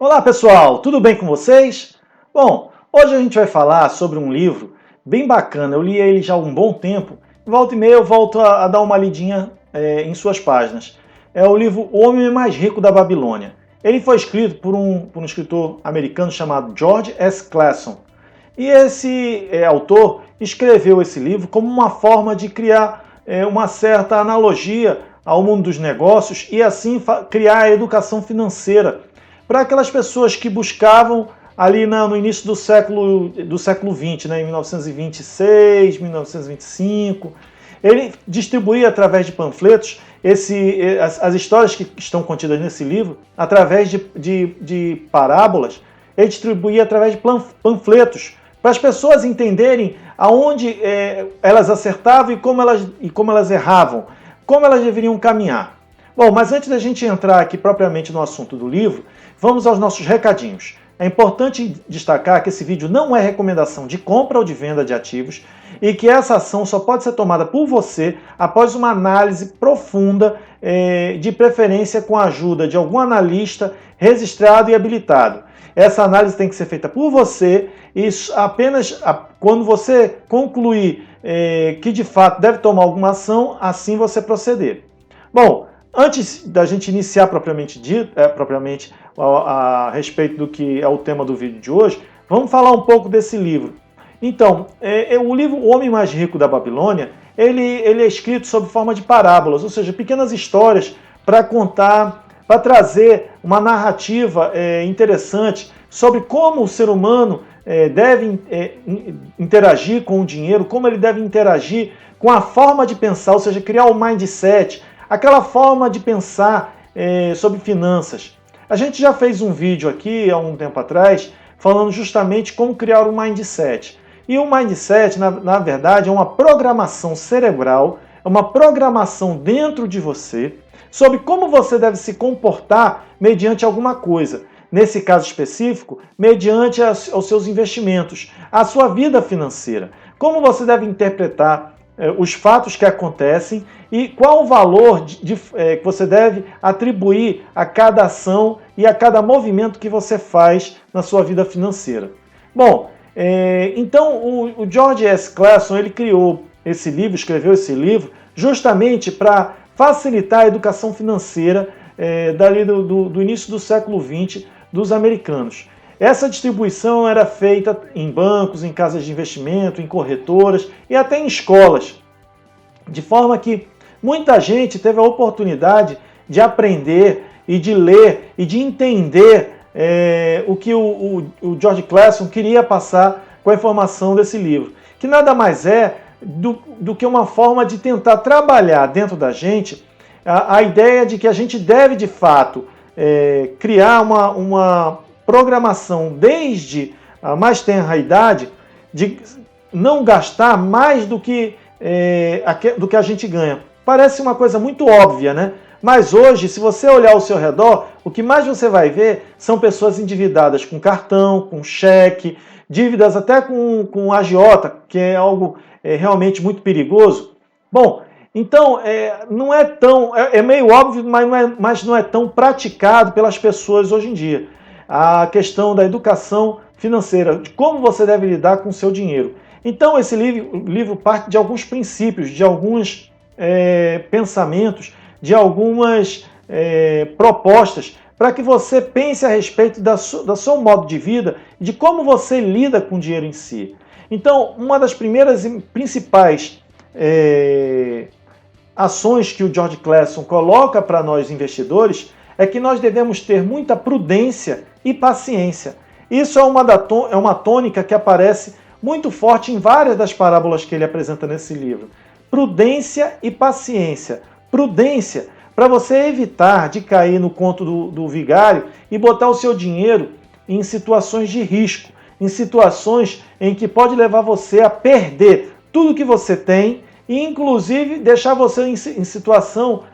Olá pessoal, tudo bem com vocês? Bom, hoje a gente vai falar sobre um livro bem bacana. Eu li ele já há um bom tempo. Volta e meia eu volto a dar uma lidinha em suas páginas. É o livro O Homem Mais Rico da Babilônia. Ele foi escrito por um escritor americano chamado George S. Clason. E esse autor escreveu esse livro como uma forma de criar uma certa analogia ao mundo dos negócios e assim criar a educação financeira para aquelas pessoas que buscavam ali no início do século XX, né, em 1926, 1925. Ele distribuía através de panfletos as histórias que estão contidas nesse livro, através de parábolas. Ele distribuía através de panfletos, para as pessoas entenderem aonde elas acertavam e como elas erravam, como elas deveriam caminhar. Bom, mas antes da gente entrar aqui propriamente no assunto do livro, vamos aos nossos recadinhos. É importante destacar que esse vídeo não é recomendação de compra ou de venda de ativos e que essa ação só pode ser tomada por você após uma análise profunda, de preferência com a ajuda de algum analista registrado e habilitado. Essa análise tem que ser feita por você e apenas quando você concluir que de fato deve tomar alguma ação, assim você proceder. Bom, antes da gente iniciar propriamente a respeito do que é o tema do vídeo de hoje, vamos falar um pouco desse livro. Então, o livro O Homem Mais Rico da Babilônia, ele é escrito sob forma de parábolas, ou seja, pequenas histórias para contar, para trazer uma narrativa interessante sobre como o ser humano deve interagir com o dinheiro, como ele deve interagir com a forma de pensar, ou seja, criar o mindset, aquela forma de pensar sobre finanças. A gente já fez um vídeo aqui há um tempo atrás falando justamente como criar um mindset. E o mindset, na verdade, é uma programação cerebral, é uma programação dentro de você sobre como você deve se comportar mediante alguma coisa. Nesse caso específico, mediante os seus investimentos, a sua vida financeira. Como você deve interpretar os fatos que acontecem e qual o valor que você deve atribuir a cada ação e a cada movimento que você faz na sua vida financeira. Bom, então o George S. Clason ele escreveu esse livro justamente para facilitar a educação financeira dali do início do século XX dos americanos. Essa distribuição era feita em bancos, em casas de investimento, em corretoras e até em escolas, de forma que muita gente teve a oportunidade de aprender e de ler e de entender o que o George Clason queria passar com a informação desse livro, que nada mais é do que uma forma de tentar trabalhar dentro da gente a ideia de que a gente deve, de fato, criar uma programação desde a mais tenra idade de não gastar mais do que a gente ganha. Parece uma coisa muito óbvia, né? Mas hoje, se você olhar ao seu redor, o que mais você vai ver são pessoas endividadas com cartão, com cheque, dívidas até com agiota, que é algo realmente muito perigoso. Bom, então, não é tão... É meio óbvio, mas não é tão praticado pelas pessoas hoje em dia. A questão da educação financeira, de como você deve lidar com o seu dinheiro. Então, esse livro parte de alguns princípios, de alguns pensamentos, de algumas propostas, para que você pense a respeito do seu modo de vida e de como você lida com o dinheiro em si. Então, uma das primeiras e principais ações que o George Clason coloca para nós investidores é que nós devemos ter muita prudência e paciência. Isso é uma tônica que aparece muito forte em várias das parábolas que ele apresenta nesse livro. Prudência e paciência. Prudência para você evitar de cair no conto do vigário e botar o seu dinheiro em situações de risco, em situações em que pode levar você a perder tudo que você tem e, inclusive, deixar você em situação,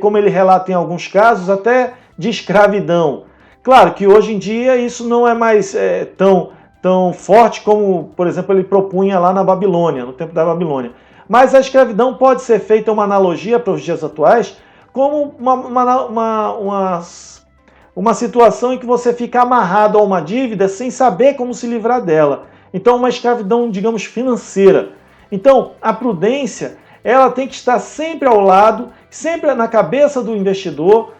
como ele relata em alguns casos, até de escravidão. Claro que hoje em dia isso não é mais tão forte como, por exemplo, ele propunha lá na Babilônia, no tempo da Babilônia. Mas a escravidão pode ser feita uma analogia para os dias atuais como uma situação em que você fica amarrado a uma dívida sem saber como se livrar dela. Então, uma escravidão, digamos, financeira. Então, a prudência, ela tem que estar sempre ao lado, sempre na cabeça do investidor,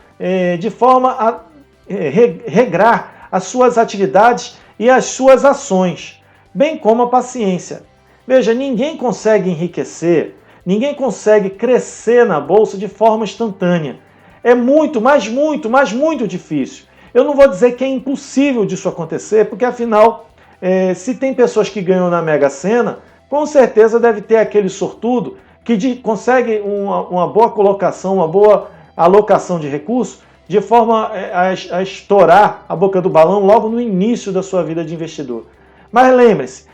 de forma a regrar as suas atividades e as suas ações, bem como a paciência. Veja, ninguém consegue enriquecer, ninguém consegue crescer na bolsa de forma instantânea. É muito, mas muito difícil. Eu não vou dizer que é impossível disso acontecer, porque afinal, se tem pessoas que ganham na Mega Sena, com certeza deve ter aquele sortudo que consegue uma boa colocação, uma boa alocação de recursos, de forma a estourar a boca do balão logo no início da sua vida de investidor. Mas lembre-se,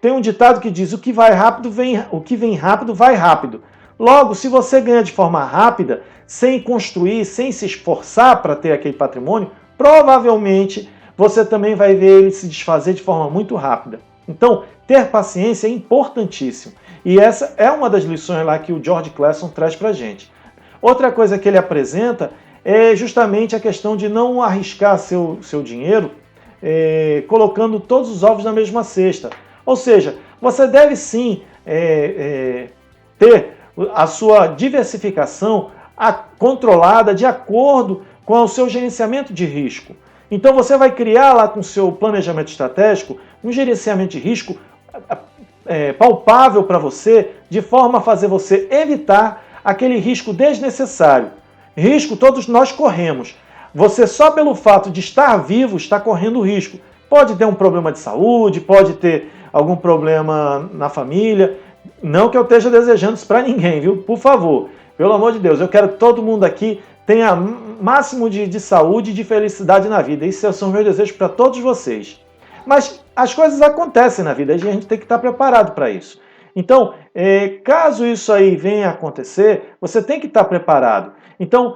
tem um ditado que diz: o que vem rápido vai rápido. Logo, se você ganha de forma rápida, sem construir, sem se esforçar para ter aquele patrimônio, provavelmente você também vai ver ele se desfazer de forma muito rápida. Então, ter paciência é importantíssimo. E essa é uma das lições lá que o George Clason traz para a gente. Outra coisa que ele apresenta é justamente a questão de não arriscar seu dinheiro colocando todos os ovos na mesma cesta. Ou seja, você deve sim ter a sua diversificação controlada de acordo com o seu gerenciamento de risco. Então você vai criar lá com o seu planejamento estratégico um gerenciamento de risco palpável para você, de forma a fazer você evitar aquele risco desnecessário. Risco todos nós corremos. Você só pelo fato de estar vivo está correndo risco. Pode ter um problema de saúde, pode ter algum problema na família. Não que eu esteja desejando isso para ninguém, viu? Por favor, pelo amor de Deus, eu quero que todo mundo aqui tenha máximo de saúde e de felicidade na vida. Esses são meus desejos para todos vocês. Mas as coisas acontecem na vida e a gente tem que estar preparado para isso. Então, caso isso aí venha a acontecer, você tem que estar preparado. Então,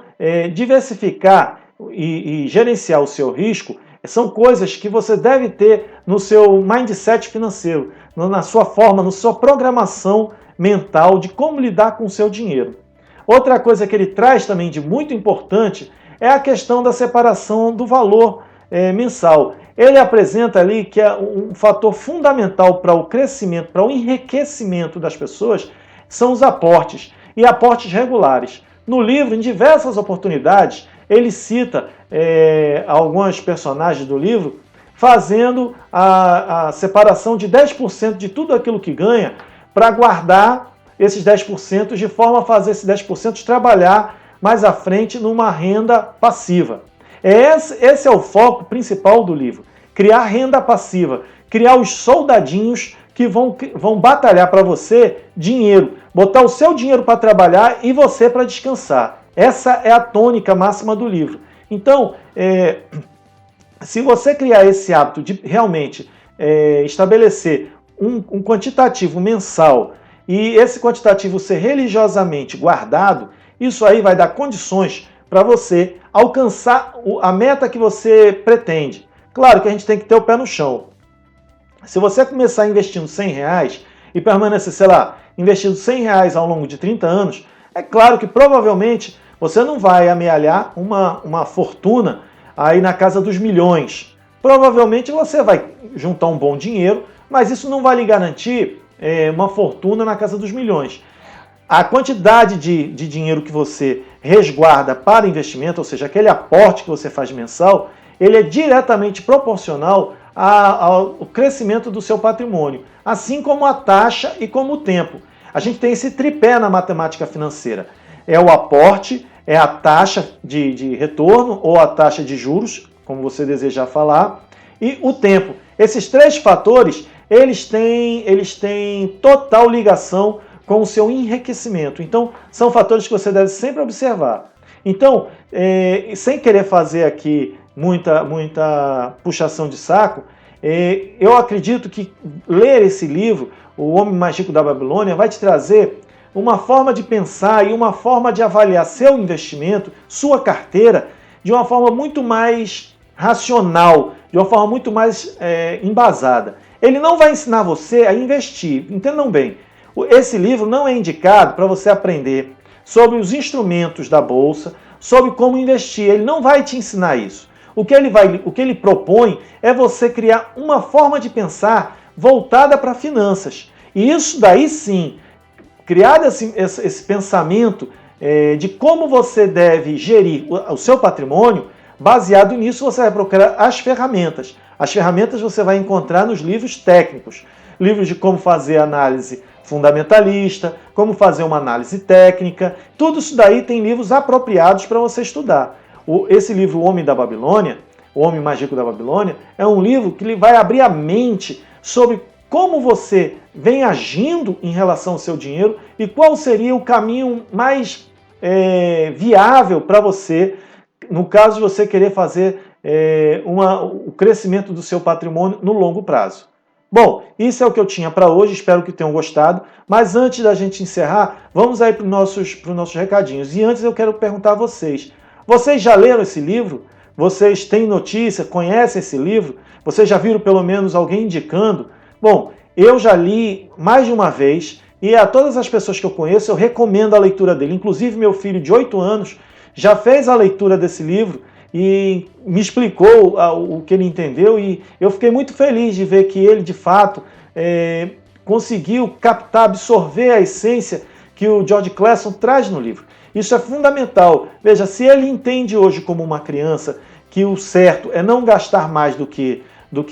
diversificar e gerenciar o seu risco são coisas que você deve ter no seu mindset financeiro, na sua forma, na sua programação mental de como lidar com o seu dinheiro. Outra coisa que ele traz também de muito importante é a questão da separação do valor mensal. Ele apresenta ali que é um fator fundamental para o crescimento, para o enriquecimento das pessoas, são os aportes, e aportes regulares. No livro, em diversas oportunidades, ele cita alguns personagens do livro fazendo a separação de 10% de tudo aquilo que ganha para guardar esses 10% de forma a fazer esses 10% trabalhar mais à frente numa renda passiva. Esse é o foco principal do livro. Criar renda passiva, criar os soldadinhos que vão batalhar para você dinheiro, botar o seu dinheiro para trabalhar e você para descansar. Essa é a tônica máxima do livro. Então, se você criar esse hábito de realmente estabelecer um quantitativo mensal e esse quantitativo ser religiosamente guardado, isso aí vai dar condições para você alcançar a meta que você pretende. Claro que a gente tem que ter o pé no chão. Se você começar investindo R$100 e permanecer, sei lá, investindo R$100 ao longo de 30 anos, é claro que provavelmente você não vai amealhar uma fortuna aí na casa dos milhões. Provavelmente você vai juntar um bom dinheiro, mas isso não vai lhe garantir uma fortuna na casa dos milhões. A quantidade de dinheiro que você resguarda para investimento, ou seja, aquele aporte que você faz mensal, ele é diretamente proporcional ao crescimento do seu patrimônio, assim como a taxa e como o tempo. A gente tem esse tripé na matemática financeira. É o aporte, é a taxa de retorno ou a taxa de juros, como você desejar falar, e o tempo. Esses três fatores, eles têm total ligação com o seu enriquecimento. Então, são fatores que você deve sempre observar. Então, sem querer fazer aqui muita puxação de saco, eu acredito que ler esse livro, O Homem Mais Rico da Babilônia, vai te trazer uma forma de pensar e uma forma de avaliar seu investimento, sua carteira, de uma forma muito mais racional, de uma forma muito mais embasada. Ele não vai ensinar você a investir, entendam bem. Esse livro não é indicado para você aprender sobre os instrumentos da bolsa, sobre como investir. Ele não vai te ensinar isso. O que ele propõe é você criar uma forma de pensar voltada para finanças. E isso daí sim, criar esse pensamento de como você deve gerir o seu patrimônio, baseado nisso você vai procurar as ferramentas. As ferramentas você vai encontrar nos livros técnicos. Livros de como fazer análise fundamentalista, como fazer uma análise técnica. Tudo isso daí tem livros apropriados para você estudar. Esse livro, O Homem da Babilônia, O Homem Mais Rico da Babilônia, é um livro que vai abrir a mente sobre como você vem agindo em relação ao seu dinheiro e qual seria o caminho mais viável para você, no caso de você querer fazer o crescimento do seu patrimônio no longo prazo. Bom, isso é o que eu tinha para hoje, espero que tenham gostado, mas antes da gente encerrar, vamos aí para os nossos recadinhos. E antes eu quero perguntar a vocês já leram esse livro? Vocês têm notícia, conhecem esse livro? Vocês já viram pelo menos alguém indicando? Bom, eu já li mais de uma vez e a todas as pessoas que eu conheço eu recomendo a leitura dele. Inclusive meu filho de 8 anos já fez a leitura desse livro e me explicou o que ele entendeu e eu fiquei muito feliz de ver que ele de fato conseguiu captar, absorver a essência que o George Clason traz no livro. Isso é fundamental. Veja, se ele entende hoje como uma criança que o certo é não gastar mais do que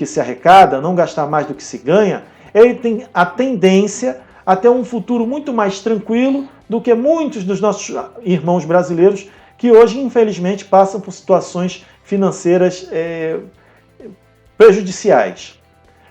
se arrecada, não gastar mais do que se ganha, ele tem a tendência a ter um futuro muito mais tranquilo do que muitos dos nossos irmãos brasileiros que hoje, infelizmente, passam por situações financeiras prejudiciais.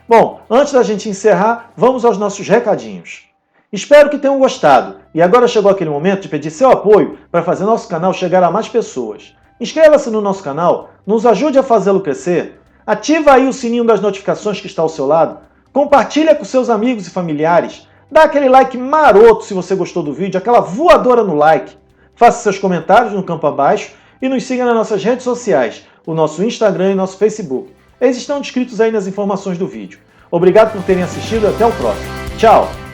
Bom, antes da gente encerrar, vamos aos nossos recadinhos. Espero que tenham gostado. E agora chegou aquele momento de pedir seu apoio para fazer nosso canal chegar a mais pessoas. Inscreva-se no nosso canal, nos ajude a fazê-lo crescer. Ativa aí o sininho das notificações que está ao seu lado. Compartilha com seus amigos e familiares. Dá aquele like maroto se você gostou do vídeo, aquela voadora no like. Faça seus comentários no campo abaixo e nos siga nas nossas redes sociais, o nosso Instagram e nosso Facebook. Eles estão descritos aí nas informações do vídeo. Obrigado por terem assistido e até o próximo. Tchau!